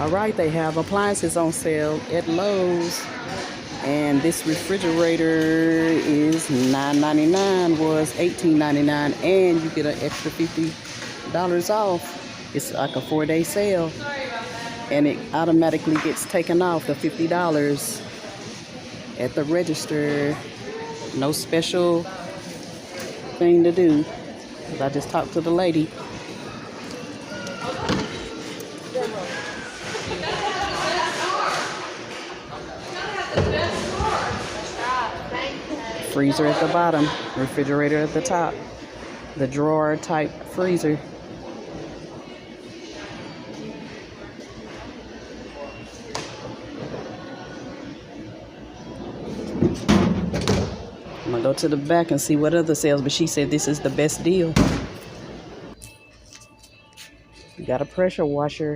All right, they have appliances on sale at Lowe's. And this refrigerator is $9.99, was $18.99, and you get an extra $50 off. It's like a 4-day sale, and it automatically gets taken off the $50 at the register. No special thing to do. I just talked to the lady. Freezer at the bottom, refrigerator at the top, the drawer type freezer. I'm gonna go to the back and see what other sales, but she said this is the best deal. You got a pressure washer.